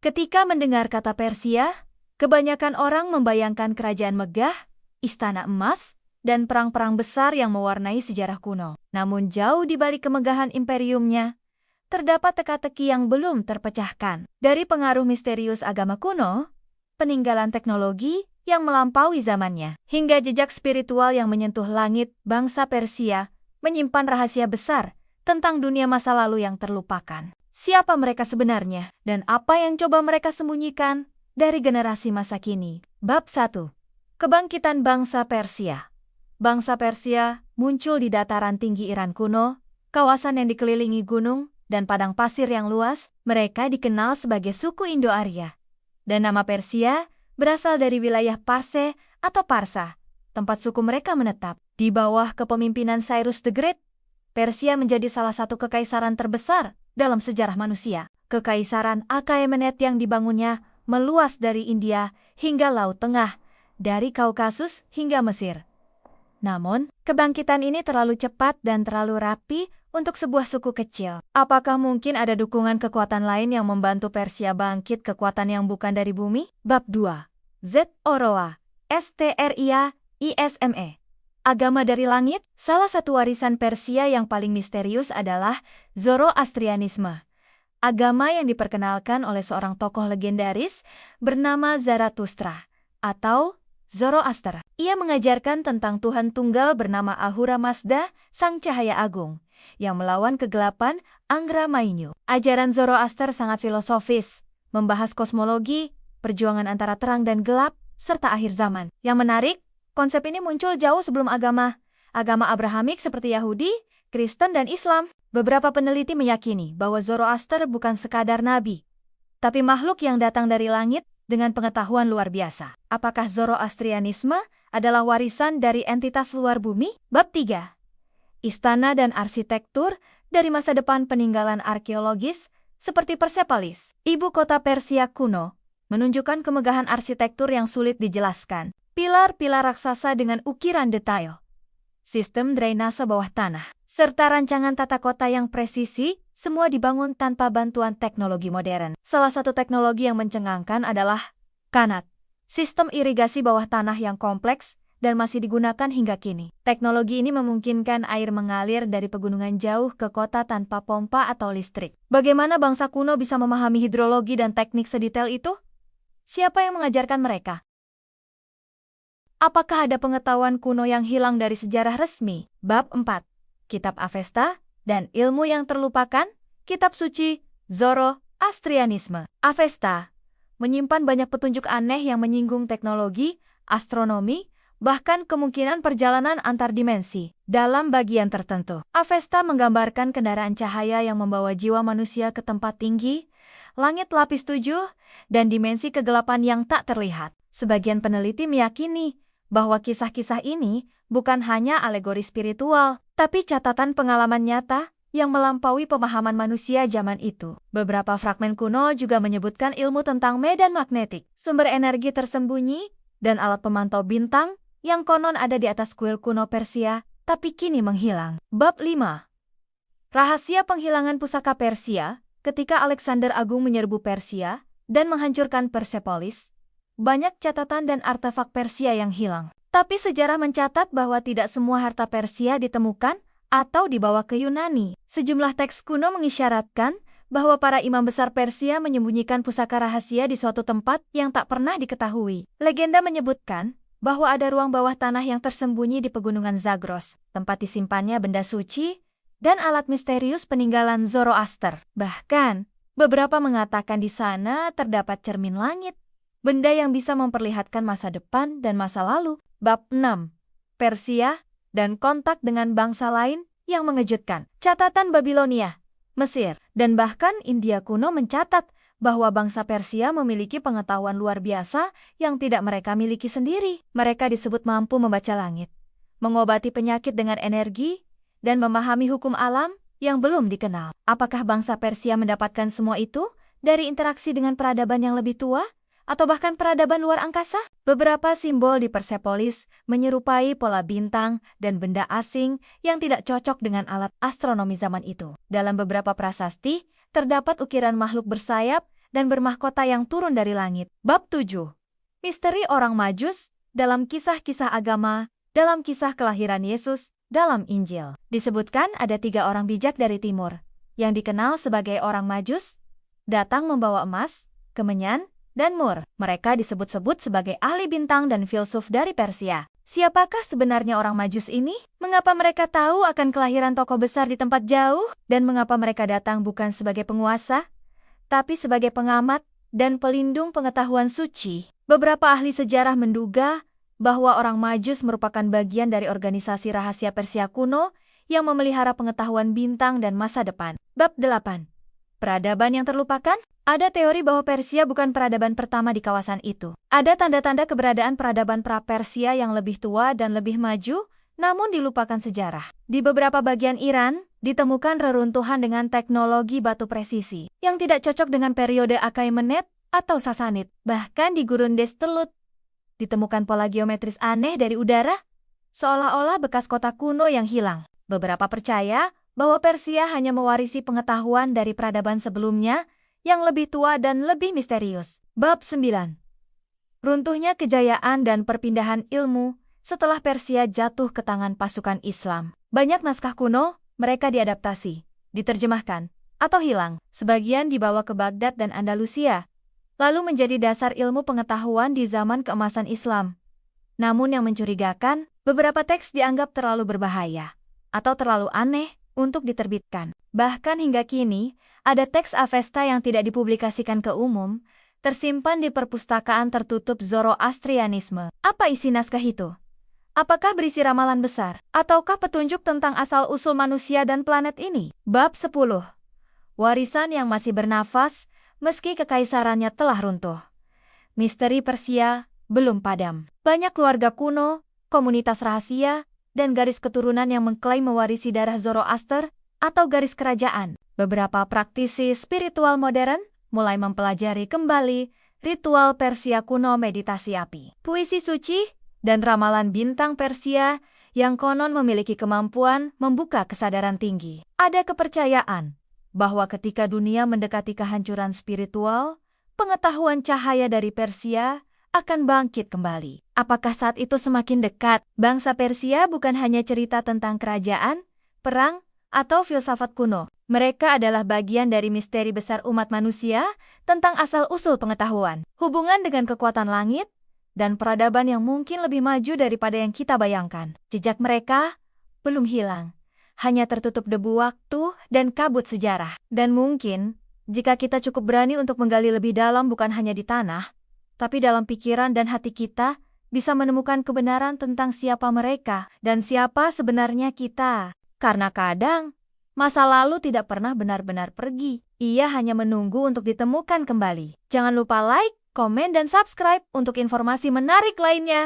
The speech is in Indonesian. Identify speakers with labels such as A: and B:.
A: Ketika mendengar kata Persia, kebanyakan orang membayangkan kerajaan megah, istana emas, dan perang-perang besar yang mewarnai sejarah kuno. Namun jauh di balik kemegahan imperiumnya, terdapat teka-teki yang belum terpecahkan. Dari pengaruh misterius agama kuno, peninggalan teknologi yang melampaui zamannya, hingga jejak spiritual yang menyentuh langit, bangsa Persia menyimpan rahasia besar tentang dunia masa lalu yang terlupakan. Siapa mereka sebenarnya, dan apa yang coba mereka sembunyikan dari generasi masa kini? Bab 1. Kebangkitan bangsa Persia. Bangsa Persia muncul di dataran tinggi Iran kuno, kawasan yang dikelilingi gunung dan padang pasir yang luas. Mereka dikenal sebagai suku Indo-Arya. Dan nama Persia berasal dari wilayah Parse atau Parsa, tempat suku mereka menetap. Di bawah kepemimpinan Cyrus the Great, Persia menjadi salah satu kekaisaran terbesar dalam sejarah manusia. Kekaisaran Achaemenid yang dibangunnya meluas dari India hingga Laut Tengah, dari Kaukasus hingga Mesir. Namun, kebangkitan ini terlalu cepat dan terlalu rapi untuk sebuah suku kecil. Apakah mungkin ada dukungan kekuatan lain yang membantu Persia bangkit, kekuatan yang bukan dari bumi? Bab 2. Zoroa, Stria-isme. Agama dari langit. Salah satu warisan Persia yang paling misterius adalah Zoroastrianisme. Agama yang diperkenalkan oleh seorang tokoh legendaris bernama Zarathustra atau Zoroaster. Ia mengajarkan tentang Tuhan tunggal bernama Ahura Mazda, Sang Cahaya Agung, yang melawan kegelapan Angra Mainyu. Ajaran Zoroaster sangat filosofis, membahas kosmologi, perjuangan antara terang dan gelap, serta akhir zaman. Yang menarik, konsep ini muncul jauh sebelum agama Abrahamik seperti Yahudi, Kristen, dan Islam. Beberapa peneliti meyakini bahwa Zoroaster bukan sekadar nabi, tapi makhluk yang datang dari langit dengan pengetahuan luar biasa. Apakah Zoroastrianisme adalah warisan dari entitas luar bumi? Bab 3. Istana dan arsitektur dari masa depan. Peninggalan arkeologis seperti Persepolis, ibu kota Persia kuno, menunjukkan kemegahan arsitektur yang sulit dijelaskan. Pilar-pilar raksasa dengan ukiran detail, sistem drainase bawah tanah, serta rancangan tata kota yang presisi, semua dibangun tanpa bantuan teknologi modern. Salah satu teknologi yang mencengangkan adalah kanat, sistem irigasi bawah tanah yang kompleks dan masih digunakan hingga kini. Teknologi ini memungkinkan air mengalir dari pegunungan jauh ke kota tanpa pompa atau listrik. Bagaimana bangsa kuno bisa memahami hidrologi dan teknik sedetail itu? Siapa yang mengajarkan mereka? Apakah ada pengetahuan kuno yang hilang dari sejarah resmi? Bab 4. Kitab Avesta dan ilmu yang terlupakan. Kitab suci Zoroastrianisme. Avesta menyimpan banyak petunjuk aneh yang menyinggung teknologi, astronomi, bahkan kemungkinan perjalanan antar dimensi. Dalam bagian tertentu, Avesta menggambarkan kendaraan cahaya yang membawa jiwa manusia ke tempat tinggi, langit lapis 7, dan dimensi kegelapan yang tak terlihat. Sebagian peneliti meyakini bahwa kisah-kisah ini bukan hanya alegori spiritual, tapi catatan pengalaman nyata yang melampaui pemahaman manusia zaman itu. Beberapa fragmen kuno juga menyebutkan ilmu tentang medan magnetik, sumber energi tersembunyi, dan alat pemantau bintang yang konon ada di atas kuil kuno Persia, tapi kini menghilang. Bab 5. Rahasia penghilangan pusaka Persia. Ketika Alexander Agung menyerbu Persia dan menghancurkan Persepolis, banyak catatan dan artefak Persia yang hilang. Tapi sejarah mencatat bahwa tidak semua harta Persia ditemukan atau dibawa ke Yunani. Sejumlah teks kuno mengisyaratkan bahwa para imam besar Persia menyembunyikan pusaka rahasia di suatu tempat yang tak pernah diketahui. Legenda menyebutkan bahwa ada ruang bawah tanah yang tersembunyi di pegunungan Zagros, tempat disimpannya benda suci dan alat misterius peninggalan Zoroaster. Bahkan, beberapa mengatakan di sana terdapat cermin langit, benda yang bisa memperlihatkan masa depan dan masa lalu. Bab 6. Persia dan kontak dengan bangsa lain yang mengejutkan. Catatan Babilonia, Mesir, dan bahkan India kuno mencatat bahwa bangsa Persia memiliki pengetahuan luar biasa yang tidak mereka miliki sendiri. Mereka disebut mampu membaca langit, mengobati penyakit dengan energi, dan memahami hukum alam yang belum dikenal. Apakah bangsa Persia mendapatkan semua itu dari interaksi dengan peradaban yang lebih tua? Atau bahkan peradaban luar angkasa? Beberapa simbol di Persepolis menyerupai pola bintang dan benda asing yang tidak cocok dengan alat astronomi zaman itu. Dalam beberapa prasasti, terdapat ukiran makhluk bersayap dan bermahkota yang turun dari langit. Bab 7. Misteri orang Majus dalam kisah-kisah agama, dalam kisah kelahiran Yesus, dalam Injil. Disebutkan ada 3 orang bijak dari timur, yang dikenal sebagai orang Majus, datang membawa emas, kemenyan, dan mur. Mereka disebut-sebut sebagai ahli bintang dan filsuf dari Persia. Siapakah sebenarnya orang Majus ini? Mengapa mereka tahu akan kelahiran tokoh besar di tempat jauh? Dan mengapa mereka datang bukan sebagai penguasa, tapi sebagai pengamat dan pelindung pengetahuan suci? Beberapa ahli sejarah menduga bahwa orang Majus merupakan bagian dari organisasi rahasia Persia kuno yang memelihara pengetahuan bintang dan masa depan. Bab 8. Peradaban yang terlupakan? Ada teori bahwa Persia bukan peradaban pertama di kawasan itu. Ada tanda-tanda keberadaan peradaban pra-Persia yang lebih tua dan lebih maju, namun dilupakan sejarah. Di beberapa bagian Iran, ditemukan reruntuhan dengan teknologi batu presisi, yang tidak cocok dengan periode Achaemenid atau Sasanid. Bahkan di gurun Destelut, ditemukan pola geometris aneh dari udara, seolah-olah bekas kota kuno yang hilang. Beberapa percaya bahwa Persia hanya mewarisi pengetahuan dari peradaban sebelumnya, yang lebih tua dan lebih misterius. Bab 9. Runtuhnya kejayaan dan perpindahan ilmu setelah Persia jatuh ke tangan pasukan Islam. Banyak naskah kuno, mereka diadaptasi, diterjemahkan, atau hilang. Sebagian dibawa ke Baghdad dan Andalusia, lalu menjadi dasar ilmu pengetahuan di zaman keemasan Islam. Namun yang mencurigakan, beberapa teks dianggap terlalu berbahaya, atau terlalu aneh untuk diterbitkan. Bahkan hingga kini, ada teks Avesta yang tidak dipublikasikan ke umum, tersimpan di perpustakaan tertutup Zoroastrianisme. Apa isi naskah itu? Apakah berisi ramalan besar? Ataukah petunjuk tentang asal-usul manusia dan planet ini? Bab 10. Warisan yang masih bernafas, meski kekaisarannya telah runtuh. Misteri Persia belum padam. Banyak keluarga kuno, komunitas rahasia, dan garis keturunan yang mengklaim mewarisi darah Zoroaster atau garis kerajaan. Beberapa praktisi spiritual modern mulai mempelajari kembali ritual Persia kuno, meditasi api, puisi suci, dan ramalan bintang Persia yang konon memiliki kemampuan membuka kesadaran tinggi. Ada kepercayaan bahwa ketika dunia mendekati kehancuran spiritual, pengetahuan cahaya dari Persia akan bangkit kembali. Apakah saat itu semakin dekat? Bangsa Persia bukan hanya cerita tentang kerajaan, perang, atau filsafat kuno. Mereka adalah bagian dari misteri besar umat manusia tentang asal-usul pengetahuan, hubungan dengan kekuatan langit, dan peradaban yang mungkin lebih maju daripada yang kita bayangkan. Jejak mereka belum hilang, hanya tertutup debu waktu dan kabut sejarah. Dan mungkin, jika kita cukup berani untuk menggali lebih dalam bukan hanya di tanah, tapi dalam pikiran dan hati kita, bisa menemukan kebenaran tentang siapa mereka dan siapa sebenarnya kita. Karena kadang, masa lalu tidak pernah benar-benar pergi. Ia hanya menunggu untuk ditemukan kembali. Jangan lupa like, komen, dan subscribe untuk informasi menarik lainnya.